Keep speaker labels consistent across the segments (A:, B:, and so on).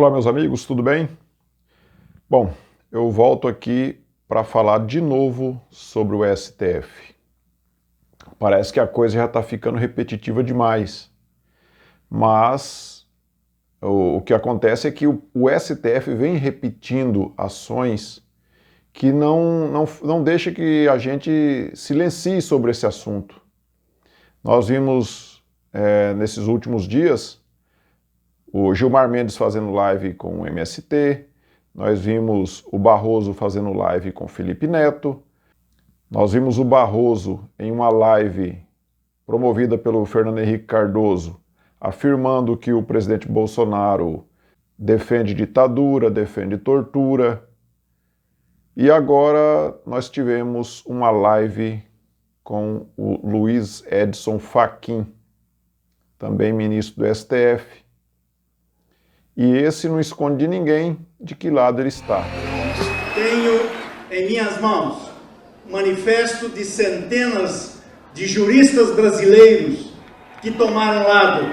A: Olá, meus amigos, tudo bem? Bom, eu volto aqui para falar de novo sobre o STF. Parece que a coisa já está ficando repetitiva demais, mas o que acontece é que o STF vem repetindo ações que não deixa que a gente silencie sobre esse assunto. Nós vimos nesses últimos dias o Gilmar Mendes fazendo live com o MST, nós vimos o Barroso fazendo live com Felipe Neto, nós vimos o Barroso em uma live promovida pelo Fernando Henrique Cardoso, afirmando que o presidente Bolsonaro defende ditadura, defende tortura. E agora nós tivemos uma live com o Luiz Edson Fachin, também ministro do STF. E esse não esconde de ninguém de que lado ele está.
B: Tenho em minhas mãos um manifesto de centenas de juristas brasileiros que tomaram lado.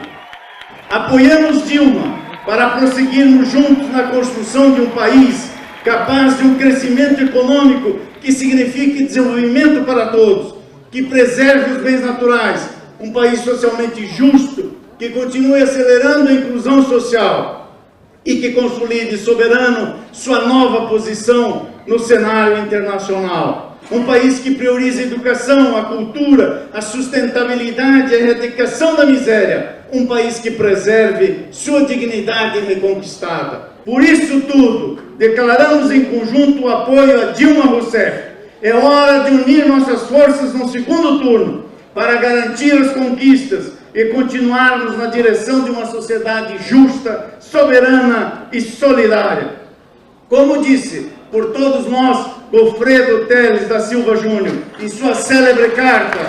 B: Apoiamos Dilma para prosseguirmos juntos na construção de um país capaz de um crescimento econômico que signifique desenvolvimento para todos, que preserve os bens naturais, um país socialmente justo, que continue acelerando a inclusão social e que consolide soberano sua nova posição no cenário internacional. Um país que priorize a educação, a cultura, a sustentabilidade e a erradicação da miséria. Um país que preserve sua dignidade reconquistada. Por isso tudo, declaramos em conjunto o apoio a Dilma Rousseff. É hora de unir nossas forças no segundo turno para garantir as conquistas e continuarmos na direção de uma sociedade justa, soberana e solidária. Como disse por todos nós Goffredo Teles da Silva Júnior em sua célebre carta,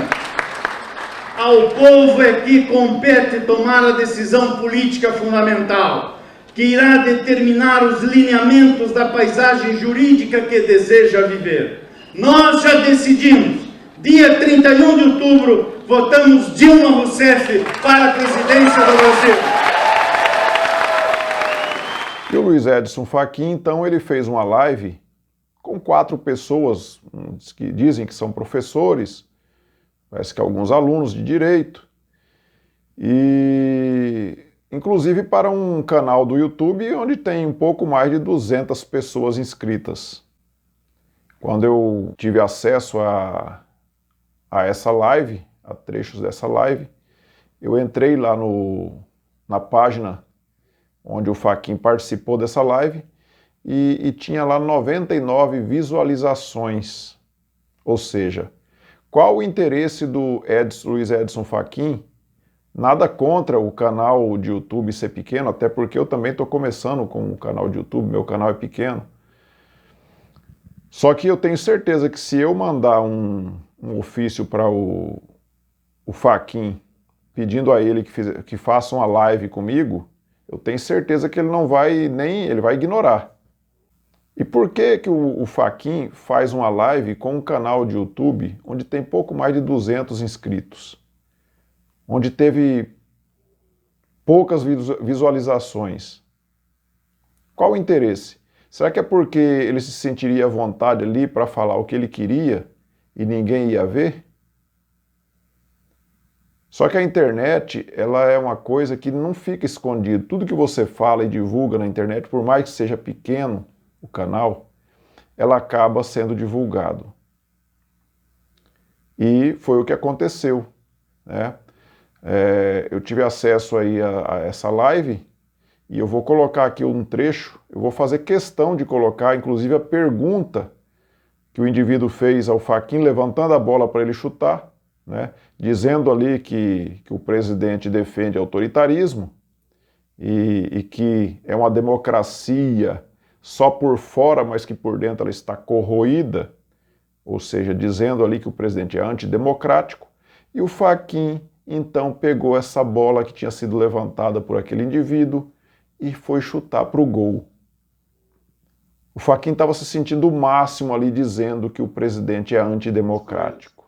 B: ao povo é que compete tomar a decisão política fundamental, que irá determinar os lineamentos da paisagem jurídica que deseja viver. Nós já decidimos. Dia 31 de outubro, votamos Dilma Rousseff para a presidência do Brasil.
A: E o Luiz Edson Fachin, então, ele fez uma live com 4 pessoas que dizem que são professores, parece que alguns alunos de direito, e inclusive para um canal do YouTube onde tem um pouco mais de 200 pessoas inscritas. Quando eu tive acesso a essa live, a trechos dessa live, eu entrei lá na página onde o Fachin participou dessa live e tinha lá 99 visualizações. Ou seja, qual o interesse do Luiz Edson Fachin? Nada contra o canal de YouTube ser pequeno, até porque eu também estou começando com o canal de YouTube, meu canal é pequeno. Só que eu tenho certeza que se eu mandar um ofício para o Fachin pedindo a ele que faça uma live comigo, eu tenho certeza que ele não vai ele vai ignorar. E por que o Fachin faz uma live com um canal de YouTube onde tem pouco mais de 200 inscritos? Onde teve poucas visualizações? Qual o interesse? Será que é porque ele se sentiria à vontade ali para falar o que ele queria e ninguém ia ver? Só que a internet, ela é uma coisa que não fica escondido. Tudo que você fala e divulga na internet, por mais que seja pequeno o canal, ela acaba sendo divulgado. E foi o que aconteceu, né? Eu tive acesso aí a essa live e eu vou colocar aqui um trecho, eu vou fazer questão de colocar, inclusive, a pergunta que o indivíduo fez ao Fachin, levantando a bola para ele chutar, né, dizendo ali que o presidente defende autoritarismo e que é uma democracia só por fora, mas que por dentro ela está corroída, ou seja, dizendo ali que o presidente é antidemocrático, e o Fachin, então, pegou essa bola que tinha sido levantada por aquele indivíduo e foi chutar para o gol. O Fachin estava se sentindo o máximo ali, dizendo que o presidente é antidemocrático.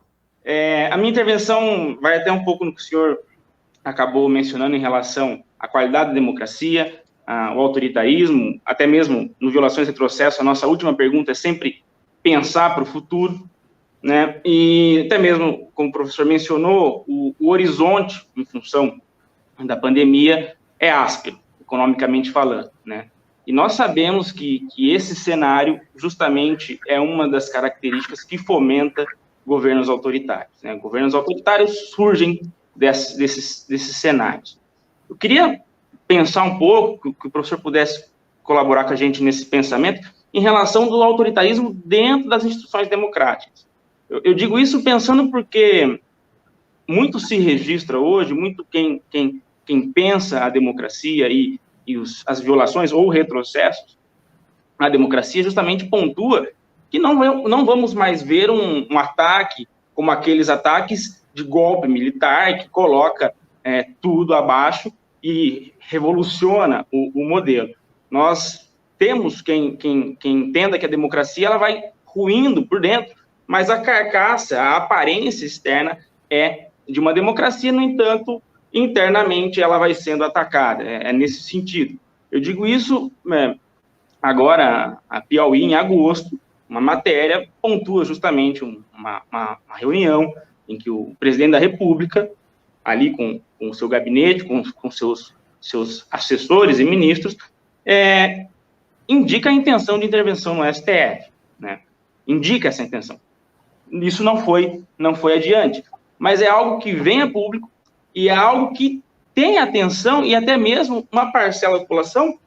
C: A minha intervenção vai até um pouco no que o senhor acabou mencionando em relação à qualidade da democracia, o autoritarismo, até mesmo no Violações e Retrocesso, a nossa última pergunta é sempre pensar para o futuro, né? E até mesmo, como o professor mencionou, o horizonte, em função da pandemia, é áspero, economicamente falando, né? E nós sabemos que esse cenário, justamente, é uma das características que fomenta governos autoritários, né? Governos autoritários surgem desses cenários. Eu queria pensar um pouco, que o professor pudesse colaborar com a gente nesse pensamento, em relação do autoritarismo dentro das instituições democráticas. Eu digo isso pensando porque muito se registra hoje, muito quem pensa a democracia e as violações ou retrocessos na democracia justamente pontua que não vamos mais ver um ataque como aqueles ataques de golpe militar que coloca tudo abaixo e revoluciona o modelo. Nós temos quem entenda que a democracia ela vai ruindo por dentro, mas a carcaça, a aparência externa é de uma democracia, no entanto, internamente ela vai sendo atacada, é nesse sentido. Eu digo isso, agora, a Piauí, em agosto, uma matéria pontua justamente uma reunião em que o presidente da República, ali com o seu gabinete, com seus assessores e ministros, indica a intenção de intervenção no STF, né? Indica essa intenção. Isso não foi adiante, mas é algo que vem a público e é algo que tem atenção e até mesmo uma parcela da população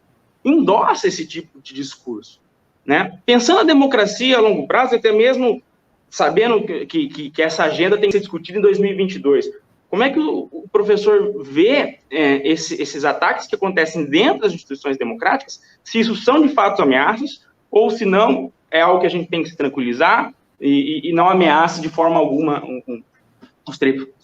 C: endossa esse tipo de discurso, né? Pensando na democracia a longo prazo, até mesmo sabendo que essa agenda tem que ser discutida em 2022, como é que o professor vê esses ataques que acontecem dentro das instituições democráticas, se isso são de fato ameaças, ou se não é algo que a gente tem que se tranquilizar e não ameaça de forma alguma os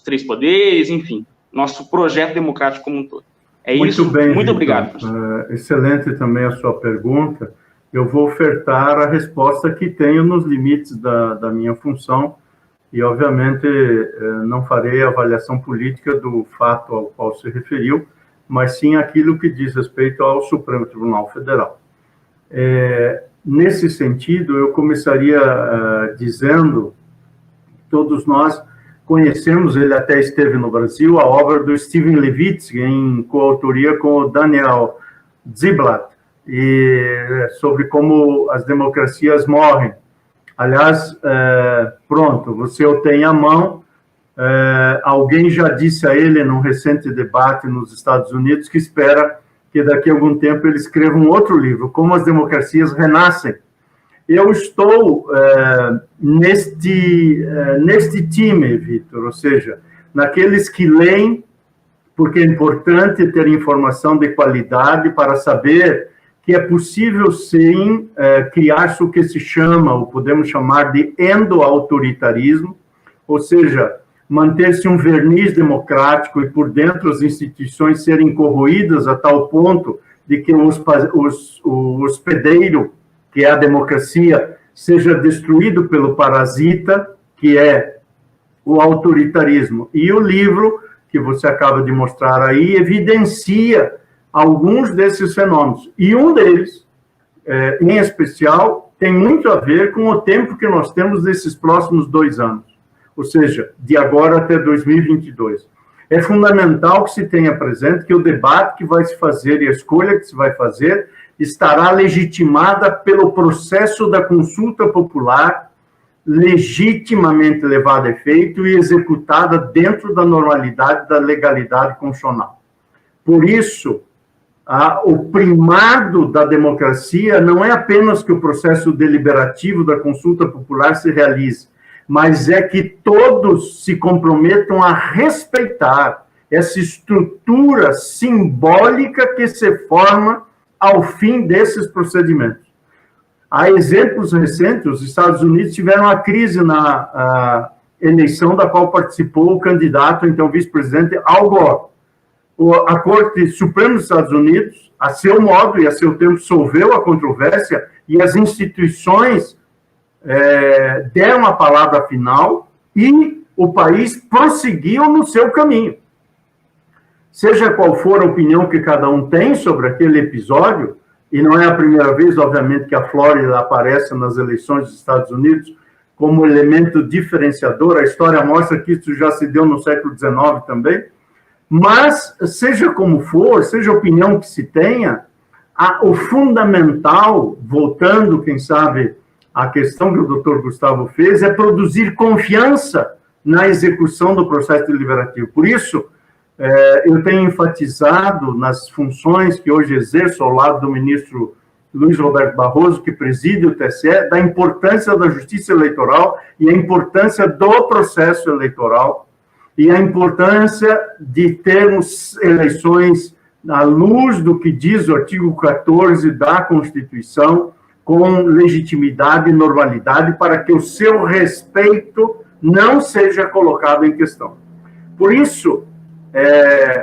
C: três poderes, enfim, nosso projeto democrático como um todo. É
D: muito
C: isso.
D: Bem,
C: muito
D: Victor.
C: Obrigado.
D: Excelente também a sua pergunta. Eu vou ofertar a resposta que tenho nos limites da minha função e, obviamente, não farei avaliação política do fato ao qual se referiu, mas sim aquilo que diz respeito ao Supremo Tribunal Federal. Nesse sentido, eu começaria dizendo, todos nós conhecemos, ele até esteve no Brasil, a obra do Steven Levitsky, em coautoria com o Daniel Ziblatt, sobre como as democracias morrem. Aliás, pronto, você o tem à mão. Alguém já disse a ele, num recente debate nos Estados Unidos, que espera que daqui a algum tempo ele escreva um outro livro, Como as Democracias Renascem. Eu estou neste time, Victor, ou seja, naqueles que leem, porque é importante ter informação de qualidade para saber que é possível, sim, criar-se o que se chama, ou podemos chamar de endoautoritarismo, ou seja, manter-se um verniz democrático e por dentro as instituições serem corroídas a tal ponto de que o hospedeiro, que é a democracia, seja destruído pelo parasita, que é o autoritarismo. E o livro, que você acaba de mostrar aí, evidencia alguns desses fenômenos. E um deles, em especial, tem muito a ver com o tempo que nós temos nesses próximos 2 anos, ou seja, de agora até 2022. É fundamental que se tenha presente que o debate que vai se fazer e a escolha que se vai fazer estará legitimada pelo processo da consulta popular, legitimamente levada a efeito e executada dentro da normalidade da legalidade constitucional. Por isso, o primado da democracia não é apenas que o processo deliberativo da consulta popular se realize, mas é que todos se comprometam a respeitar essa estrutura simbólica que se forma ao fim desses procedimentos. Há exemplos recentes, os Estados Unidos tiveram uma crise na eleição da qual participou o candidato, então vice-presidente Al Gore. A Corte Suprema dos Estados Unidos, a seu modo e a seu tempo, solveu a controvérsia e as instituições deram a palavra final e o país prosseguiu no seu caminho. seja qual for a opinião que cada um tem sobre aquele episódio, e não é a primeira vez, obviamente, que a Flórida aparece nas eleições dos Estados Unidos como elemento diferenciador, a história mostra que isso já se deu no século XIX também, mas, seja como for, seja a opinião que se tenha, o fundamental, voltando, quem sabe, à questão que o doutor Gustavo fez, é produzir confiança na execução do processo deliberativo. Por isso, eu tenho enfatizado nas funções que hoje exerço ao lado do ministro Luiz Roberto Barroso, que preside o TSE, da importância da justiça eleitoral e a importância do processo eleitoral e a importância de termos eleições à luz do que diz o artigo 14 da Constituição, com legitimidade e normalidade, para que o seu respeito não seja colocado em questão. Por isso,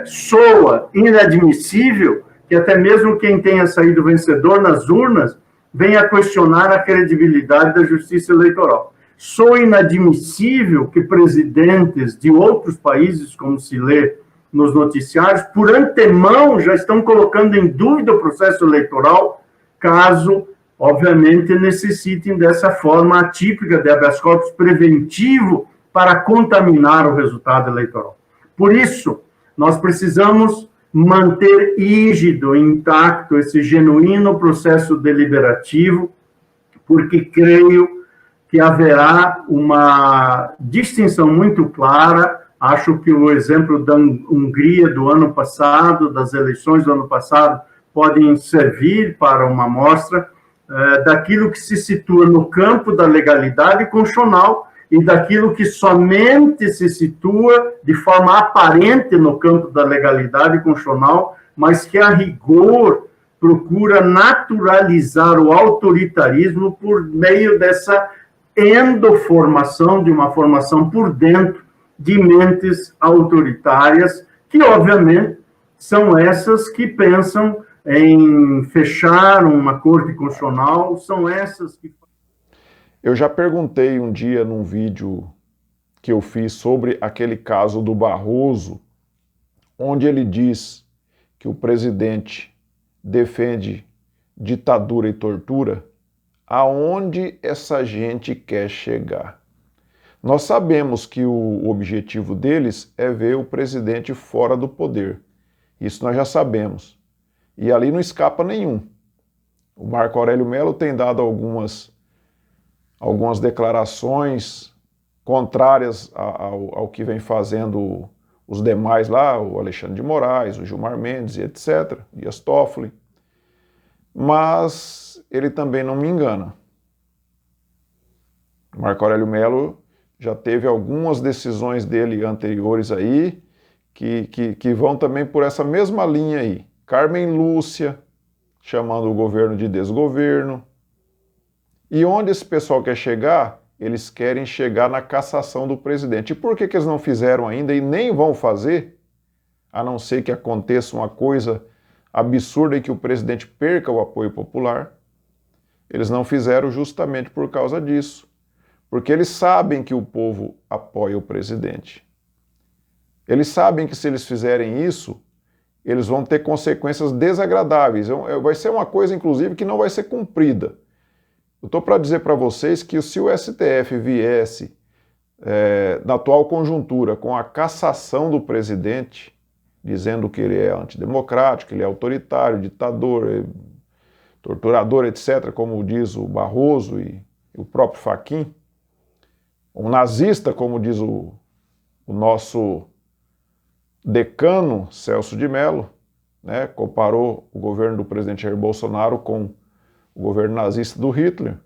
D: soa inadmissível que até mesmo quem tenha saído vencedor nas urnas venha questionar a credibilidade da justiça eleitoral. Soa inadmissível que presidentes de outros países, como se lê nos noticiários, por antemão já estão colocando em dúvida o processo eleitoral, caso, obviamente, necessitem dessa forma atípica de habeas corpus preventivo para contaminar o resultado eleitoral. Por isso, nós precisamos manter rígido, intacto, esse genuíno processo deliberativo, porque creio que haverá uma distinção muito clara. Acho que o exemplo da Hungria do ano passado, das eleições do ano passado, podem servir para uma amostra daquilo que se situa no campo da legalidade constitucional e daquilo que somente se situa de forma aparente no campo da legalidade constitucional, mas que, a rigor, procura naturalizar o autoritarismo por meio dessa endoformação, de uma formação por dentro de mentes autoritárias, que, obviamente, são essas que pensam em fechar uma corte constitucional, são essas que...
A: Eu já perguntei um dia num vídeo que eu fiz sobre aquele caso do Barroso, onde ele diz que o presidente defende ditadura e tortura, aonde essa gente quer chegar. Nós sabemos que o objetivo deles é ver o presidente fora do poder. Isso nós já sabemos. E ali não escapa nenhum. O Marco Aurélio Mello tem dado algumas declarações contrárias ao que vem fazendo os demais lá, o Alexandre de Moraes, o Gilmar Mendes e etc., Dias Toffoli. Mas ele também não me engana. Marco Aurélio Mello já teve algumas decisões dele anteriores aí que vão também por essa mesma linha aí. Carmen Lúcia, chamando o governo de desgoverno. E onde esse pessoal quer chegar? Eles querem chegar na cassação do presidente. E por que eles não fizeram ainda e nem vão fazer? A não ser que aconteça uma coisa absurda e que o presidente perca o apoio popular. Eles não fizeram justamente por causa disso. Porque eles sabem que o povo apoia o presidente. Eles sabem que se eles fizerem isso, eles vão ter consequências desagradáveis. Vai ser uma coisa, inclusive, que não vai ser cumprida. Eu estou para dizer para vocês que se o STF viesse na atual conjuntura com a cassação do presidente, dizendo que ele é antidemocrático, que ele é autoritário, ditador, torturador, etc., como diz o Barroso e o próprio Fachin, um nazista, como diz o nosso decano Celso de Mello, né, comparou o governo do presidente Jair Bolsonaro com o governo nazista do Hitler.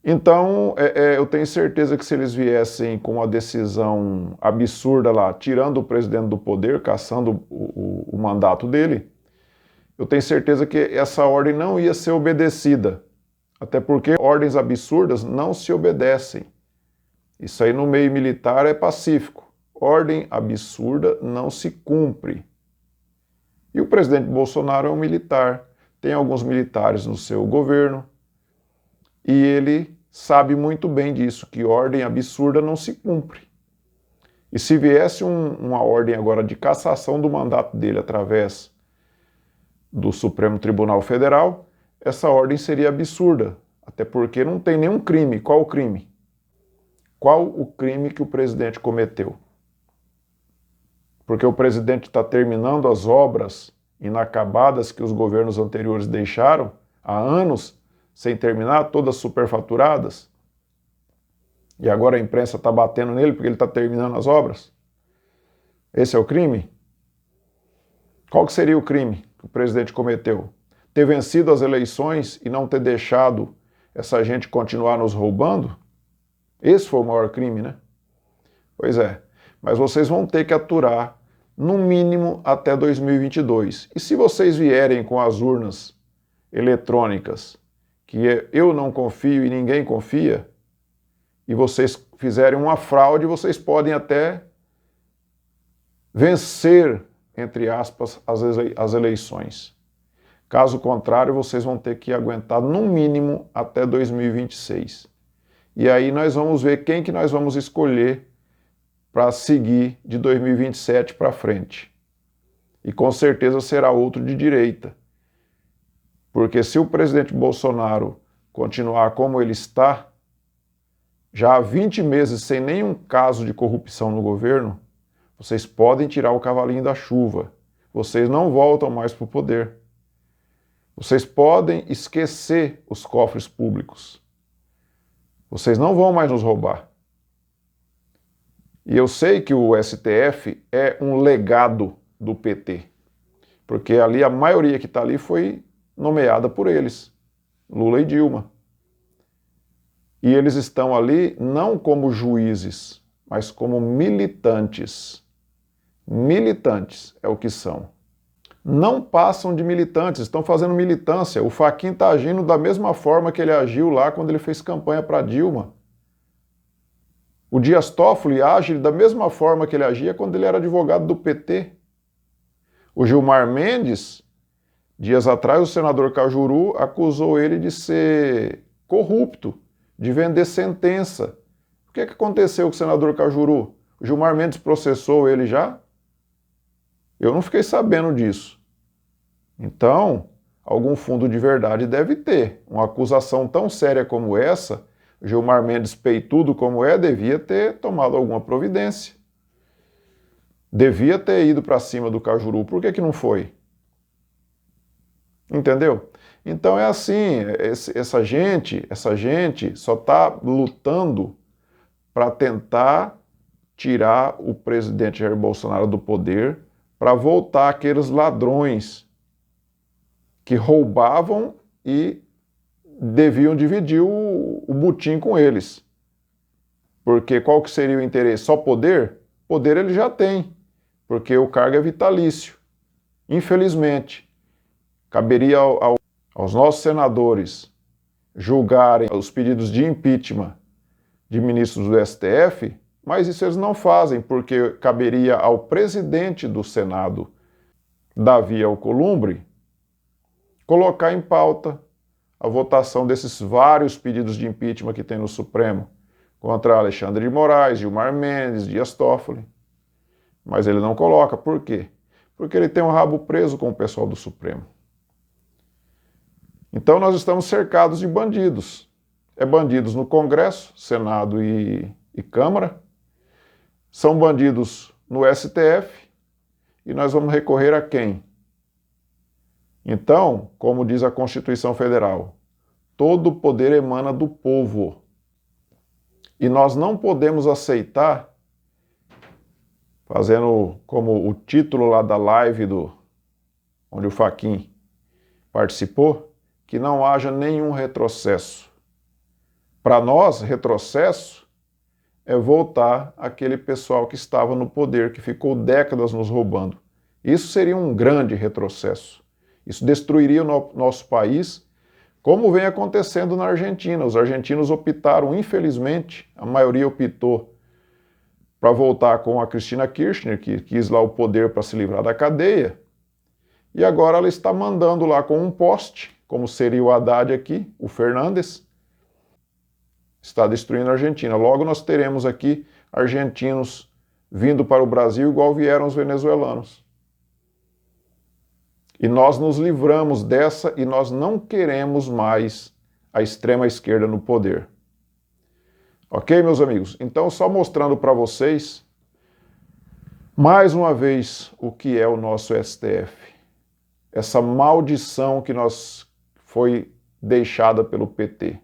A: Então, eu tenho certeza que se eles viessem com uma decisão absurda lá, tirando o presidente do poder, cassando o mandato dele, eu tenho certeza que essa ordem não ia ser obedecida. Até porque ordens absurdas não se obedecem. Isso aí no meio militar é pacífico. Ordem absurda não se cumpre. E o presidente Bolsonaro é um militar. Tem alguns militares no seu governo. E ele sabe muito bem disso, que ordem absurda não se cumpre. E se viesse uma ordem agora de cassação do mandato dele através do Supremo Tribunal Federal, essa ordem seria absurda, até porque não tem nenhum crime. Qual o crime? Qual o crime que o presidente cometeu? Porque o presidente está terminando as obras inacabadas que os governos anteriores deixaram há anos, sem terminar, todas superfaturadas. E agora a imprensa está batendo nele porque ele está terminando as obras? Esse é o crime? Qual que seria o crime que o presidente cometeu? Ter vencido as eleições e não ter deixado essa gente continuar nos roubando? Esse foi o maior crime, né? Pois é, mas vocês vão ter que aturar no mínimo até 2022. E se vocês vierem com as urnas eletrônicas, que eu não confio e ninguém confia, e vocês fizerem uma fraude, vocês podem até vencer, entre aspas, as eleições. Caso contrário, vocês vão ter que aguentar no mínimo até 2026. E aí nós vamos ver quem que nós vamos escolher para seguir de 2027 para frente. E com certeza será outro de direita. Porque se o presidente Bolsonaro continuar como ele está, já há 20 meses sem nenhum caso de corrupção no governo, vocês podem tirar o cavalinho da chuva. Vocês não voltam mais para o poder. Vocês podem esquecer os cofres públicos. Vocês não vão mais nos roubar. E eu sei que o STF é um legado do PT, porque ali a maioria que está ali foi nomeada por eles, Lula e Dilma. E eles estão ali não como juízes, mas como militantes. Militantes é o que são. Não passam de militantes, estão fazendo militância. O Fachin está agindo da mesma forma que ele agiu lá quando ele fez campanha para Dilma. O Dias Toffoli age da mesma forma que ele agia quando ele era advogado do PT. O Gilmar Mendes, dias atrás, o senador Cajuru acusou ele de ser corrupto, de vender sentença. O que aconteceu com o senador Cajuru? O Gilmar Mendes processou ele já? Eu não fiquei sabendo disso. Então, algum fundo de verdade deve ter. Uma acusação tão séria como essa, Gilmar Mendes, peitudo como é, devia ter tomado alguma providência. Devia ter ido para cima do Cajuru. Por que não foi? Entendeu? Então é assim, essa gente só está lutando para tentar tirar o presidente Jair Bolsonaro do poder, para voltar aqueles ladrões que roubavam e deviam dividir o butim com eles. Porque qual que seria o interesse? Só poder? Poder ele já tem, porque o cargo é vitalício. Infelizmente, caberia aos nossos senadores julgarem os pedidos de impeachment de ministros do STF, mas isso eles não fazem, porque caberia ao presidente do Senado, Davi Alcolumbre, colocar em pauta a votação desses vários pedidos de impeachment que tem no Supremo, contra Alexandre de Moraes, Gilmar Mendes, Dias Toffoli. Mas ele não coloca. Por quê? Porque ele tem um rabo preso com o pessoal do Supremo. Então nós estamos cercados de bandidos. É bandidos no Congresso, Senado e Câmara, são bandidos no STF, e nós vamos recorrer a quem? Então, como diz a Constituição Federal, todo o poder emana do povo. E nós não podemos aceitar, fazendo como o título lá da live onde o Fachin participou, que não haja nenhum retrocesso. Para nós, retrocesso é voltar aquele pessoal que estava no poder, que ficou décadas nos roubando. Isso seria um grande retrocesso. Isso destruiria o nosso país, como vem acontecendo na Argentina. Os argentinos optaram, infelizmente, a maioria optou para voltar com a Cristina Kirchner, que quis lá o poder para se livrar da cadeia, e agora ela está mandando lá com um poste, como seria o Haddad aqui, o Fernandes, está destruindo a Argentina. Logo nós teremos aqui argentinos vindo para o Brasil igual vieram os venezuelanos. E nós nos livramos dessa e nós não queremos mais a extrema esquerda no poder. Ok, meus amigos? Então, só mostrando para vocês, mais uma vez, o que é o nosso STF. Essa maldição que foi deixada pelo PT.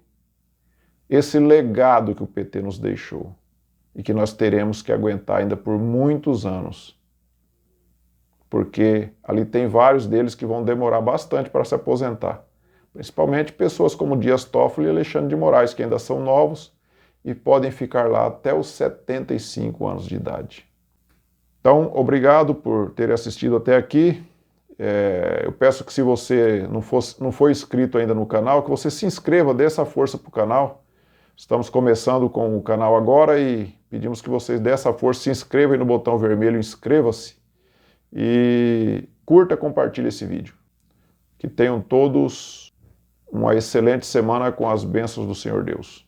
A: Esse legado que o PT nos deixou. E que nós teremos que aguentar ainda por muitos anos. Porque ali tem vários deles que vão demorar bastante para se aposentar. Principalmente pessoas como Dias Toffoli e Alexandre de Moraes, que ainda são novos e podem ficar lá até os 75 anos de idade. Então, obrigado por ter assistido até aqui. Eu peço que, se você não for inscrito ainda no canal, que você se inscreva, dê essa força para o canal. Estamos começando com o canal agora e pedimos que vocês dêem essa força, se inscrevam aí no botão vermelho, inscreva-se e curta, compartilhe esse vídeo. Que tenham todos uma excelente semana com as bênçãos do Senhor Deus.